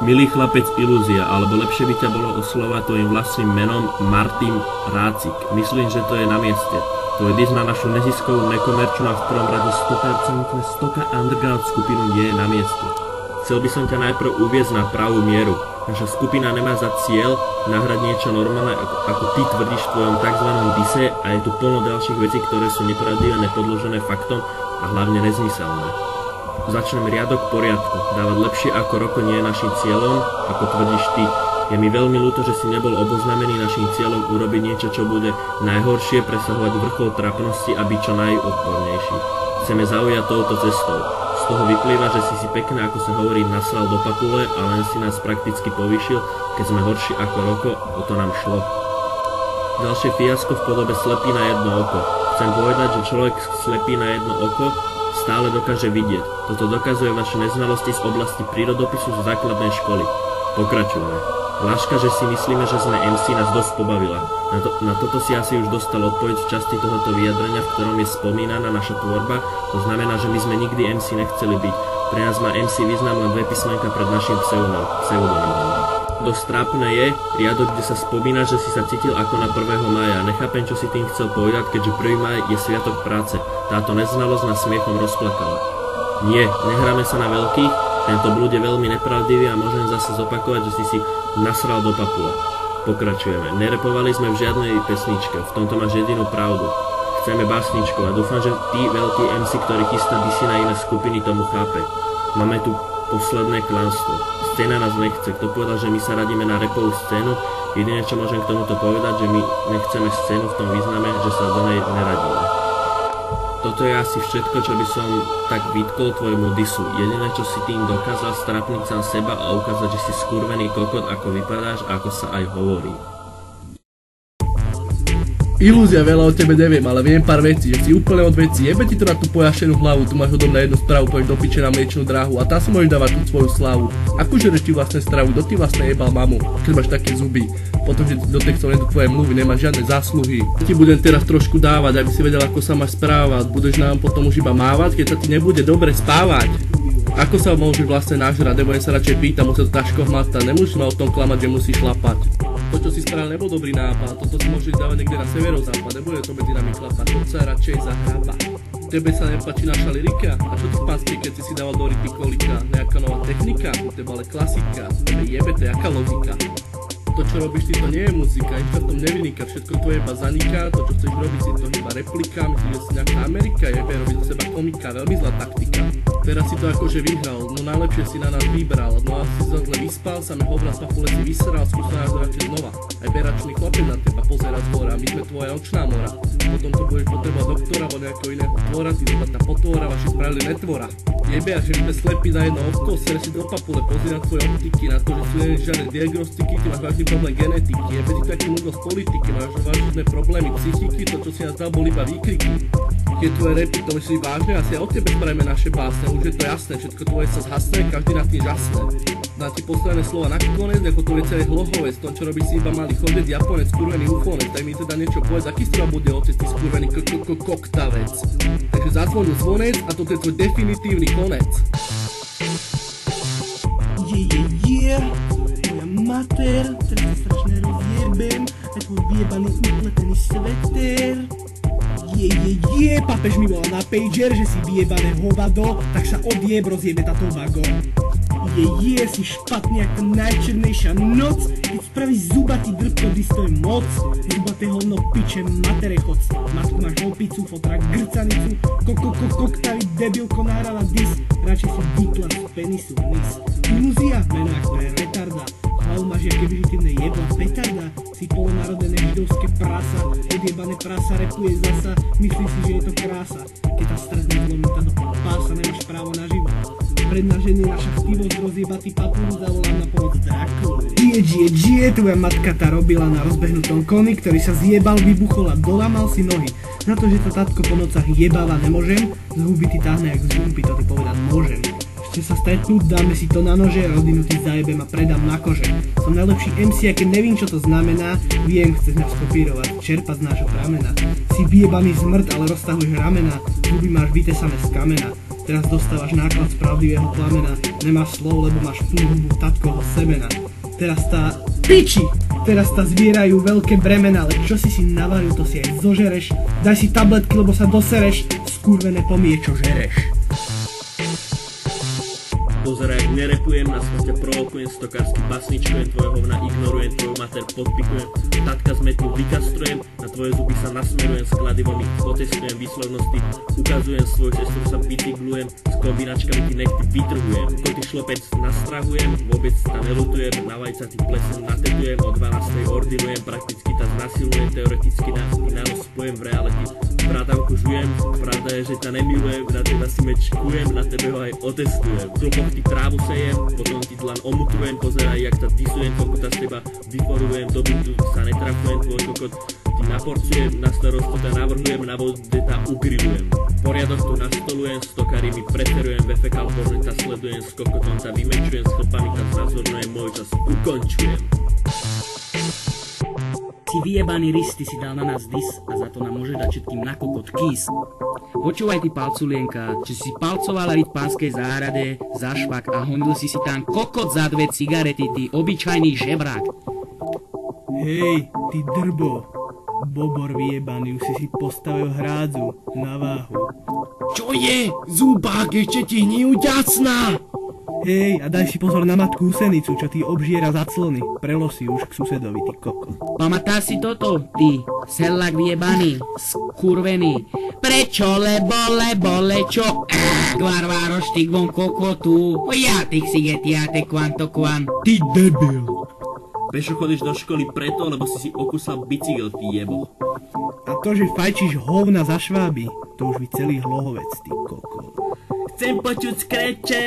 Milý chlapec Ilúzia, alebo lepšie by ťa bolo oslovať tvojim vlastným menom Martin Rácik. Myslím, že to je na mieste. Tvoj diss na našu neziskovú, nekomerčnú a v prvom rade 100% stoka underground skupinu nie je na mieste. Chcel by som ťa najprv uviesť na pravú mieru. Naša skupina nemá za cieľ nahrať niečo normálne, ako ty tvrdíš v tvojom tzv. Dise, a je tu plno ďalších vecí, ktoré sú nepravdivé, nepodložené faktom a hlavne nezmyselné. Začnem riadok poriadku. Dávať lepšie ako Roko nie je našim cieľom, ako tvrdíš ty. Je mi veľmi ľúto, že si nebol oboznamený našim cieľom urobiť niečo, čo bude najhoršie, presahovať vrchol trapnosti a byť čo najodpornejší. Chceme zaujať touto cestou. Z toho vyplýva, že si pekne, ako sa hovorí, nasral do papule a len si nás prakticky povýšil, keď sme horší ako Roko, o to nám šlo. Ďalšie fiasko v podobe slepý na jedno oko. Chcem povedať, že človek slepý na jedno oko stále dokáže vidieť. Toto dokazuje vaše neznalosti z oblasti prírodopisu zo základnej školy. Pokračujeme. Láška, že si myslíme, že sme MC, nás dosť pobavila. Na toto si asi už dostal odpoveď v časti tohoto vyjadrenia, v ktorom je spomínaná naša tvorba. To znamená, že my sme nikdy MC nechceli byť. Pre nás má MC význam len 2 písmenka pred našim pseudonymom. Dosť trápne je riadok, kde sa spomína, že si sa cítil ako na 1. mája. Nechápem, čo si tým chcel povedať, keďže 1. máj je sviatok práce. Táto neznalosť nás smiechom rozplakala. Nie, nehráme sa na veľkých, tento blúd je veľmi nepravdivý a môžem zase zopakovať, že si nasral do papule. Pokračujeme. Nerepovali sme v žiadnej pesničke, v tomto máš jedinú pravdu. Chceme básničkov a dúfam, že ty, veľký MC, ktorý chystá disy na iné skupiny, tomu chápe. Máme tu posledné klamstvo. Scéna nás nechce. Kto povedal, že my sa radíme na rapovú scénu? Jediné, čo môžem k tomuto povedať, že my nechceme scénu v tom význame, že sa do nej neradíme. Toto je asi všetko, čo by som tak vytkol tvojmu disu. Jediné, čo si tým dokázal, strapniť sám seba a ukázať, že si skurvený kokot, ako vypadáš a ako sa aj hovorí. Ilúzia, veľa o tebe neviem, ale viem pár vecí, že si úplne od vecí. Jebe ti to na tú pojašenú hlavu, tu máš odom na jednu stravu, pôjdeš do piče na mliečnú dráhu a tam si môžeš dávať tú svoju slavu. Ako žereš ti vlastne stravu, do ty vlastne jebal mamu, keď máš také zuby. Potom, že do textov nedú tvoje mluvy, nemáš žiadne zásluhy. Ti budem teraz trošku dávať, aby si vedel, ako sa máš správať. Budeš nám potom už iba mávať, keď sa ti nebude dobre spávať. Ako sa môžeš vlastne nažrať, nebudem sa radšej pýtať, musel to ťažko hmatať, nemôžeš ma o tom klamať, že musíš šlapať. To, čo si spravil, nebol dobrý nápad, toto si môžeš dávať niekde na severozápad, nebude to medzi nami chlapať, to sa radšej zahrába. Tebe sa nepáči naša lyrika? A čo ty spánskej, keď si dával do rytmy kolika? Nejaká nová technika? Teba ale klasika, tebe jebe, to jaká logika? To, čo robíš ty, to nie je muzika, nič v tom nevyniká, všetko tvoje iba zaniká, to, čo chceš robiť, si to iba replika, myslíš, že si nejaká Amerika, jebe, robiť do seba komika, veľmi zlá taktika. Teraz si to akože vyhral, no najlepšie si na nás vybral, no a si sa zle vyspal, samé hovna z papule si vysral, skúsa nás radšej znova. Aj beračný chlapec na teba pozera z hora, my sme tvoja očná mora. Potom to budeš potrebovať doktora, alebo nejakého iného tvora, si zobrať na potvora, vaši spravili netvora. Jebe, a že sme slepí na jedno oko, sere si do papule, pozri na tvoje optiky, na to, že sú žiadne diagnostiky, ty máš vážny problém genetiky, jebe ti taký mudlo z politiky, máš vážne problémy psychiky, to, čo si nás dal, bol iba výkriky. Keď tvoje repy, to myslíš vážne, asi aj od tebe spravíme naše básne, už je to jasné, všetko tvoje sa zhasne, každý nad tým žasne. Dá ti posledné slova na konec, ako to je celé hlohovec, tom čo robíš si iba malý chodec, Japonec, skurvený ufonec, tak mi teda niečo povedz, aký z teba bude otec, ty skurvený koktavec. Takže zazvonil zvonec a toto je tvoj definitívny konec. Moja mater, teraz sa strašne rozjebem, aj tvoj vyjebaný upletený sveter. Papež mi volal na pager, že si vyjebané hovado, tak sa odjeb, rozjebe táto vago. Si špatný jak tá najčernejšia noc, keď spravíš zubatý drbko, to je moc. Zubaté hovno piče, matere choc, matku máš opicu, fotra grcanicu, koktavý debilko nahrala dis, radšej si vykla z penisu vniz. Ilúzia, mená ako je retarda, hlavu máš jak keby žitívne jebla petarda, si polonarodené židovské prasa, odjebané prasa repuje zasa, myslíš si, že je to krása, keď tá strazne zlomnutá do pása, nemáš právo na život. Prednažený naša chtivosť, rozjebatý papúru, zavolám na pomoc Drákulovi. Tvoja matka tá robila na rozbehnutom koni, ktorý sa zjebal, vybuchol a dolamal si nohy. Na to, že sa tatko po nocách jebáva nemôžem, z huby ty táhne jak z humpy, to ty povedať môžem. Chce sa stretnúť, dáme si to na nože, rodinu ty zajebem a predám na kože. Som najlepší MC, a keď nevím, čo to znamená, viem, chceš nás kopírovať, čerpať z nášho pramena. Si vyjebaný zmrt, ale roztahuješ ramena, zuby máš vytesané z kamena. Teraz dostávaš náklad z pravdivého plamena. Nemáš slov, lebo máš plnú hubu tatkovho semena. Teraz tá... Piči! Teraz tá zbierajú veľké bremena, ale čo si navaril, to si aj zožereš. Daj si tabletky, lebo sa dosereš. Skurvené pomie, čo žereš. Pozeraj, nerepujem, na ťa provokujem, stokársky basničkujem, tvoje hovna ignorujem, tvoju mater podpikujem, tatka z metu vykastrujem, na tvoje zuby sa nasmerujem, s kladivom ich otestujem, výslovnosti ukazujem, svoju sestru sa bicyklujem, s kombinačkami ti nechty vytrhujem, koty šlopec nastrahujem, vôbec ta nelutujem, na vajca ti plesem natetujem, o 12. ordinujem, prakticky ta znasilujem, teoreticky na nos spojem v reality. Brátavku žujem, pravda je, že ťa nemilujem, na teba si mečkujem, na tebe ho aj otestujem. V klopoch ti trávu sejem, potom ti dlan omutujem, pozeraj, jak ta disujem, pokuta z teba vyforujem, do bytu sa netrafujem, tvoj kokot ti naporcujem, na starostu ťa navrhujem, na vode ta ugrilujem. Poriadok tu nastolujem, stokári mi preferujem, ve fekal porne ta sledujem, s kokotom ta vymečujem, s chlpami ta znázornujem, môj čas ukončujem. Si vyjebaný risty si dal na nás dis a za to nám môže dať všetkým na kokot kís. Počúvaj ty palculienka, či si palcovala v pánskej záhrade za švak a honil si tam kokot za 2 cigarety, ty obyčajný žebrák. Hej, ty drbo. Bobor vyjebaný, už si postavil hrádzu na váhu. Čo je? Zubák, ešte ti hnijú ďacná! Hej, a daj si pozor na matku Senicu, čo ty obžiera za clony. Prelosi už k susedovi, ty koko. Pamätáš si toto, ty sellak vyjebaný, skurvený? Prečo, lebo, čo? Kvarvároš, ty von kokotu. Ja tých si jetiate kvanto kvan. Ty debil! Prečo chodíš do školy preto, lebo si okúsal bicykel, ty jebo. A to, že fajčíš hovna za šváby, to už by celý hlohovec, ty koko. Chcem počuť skreče!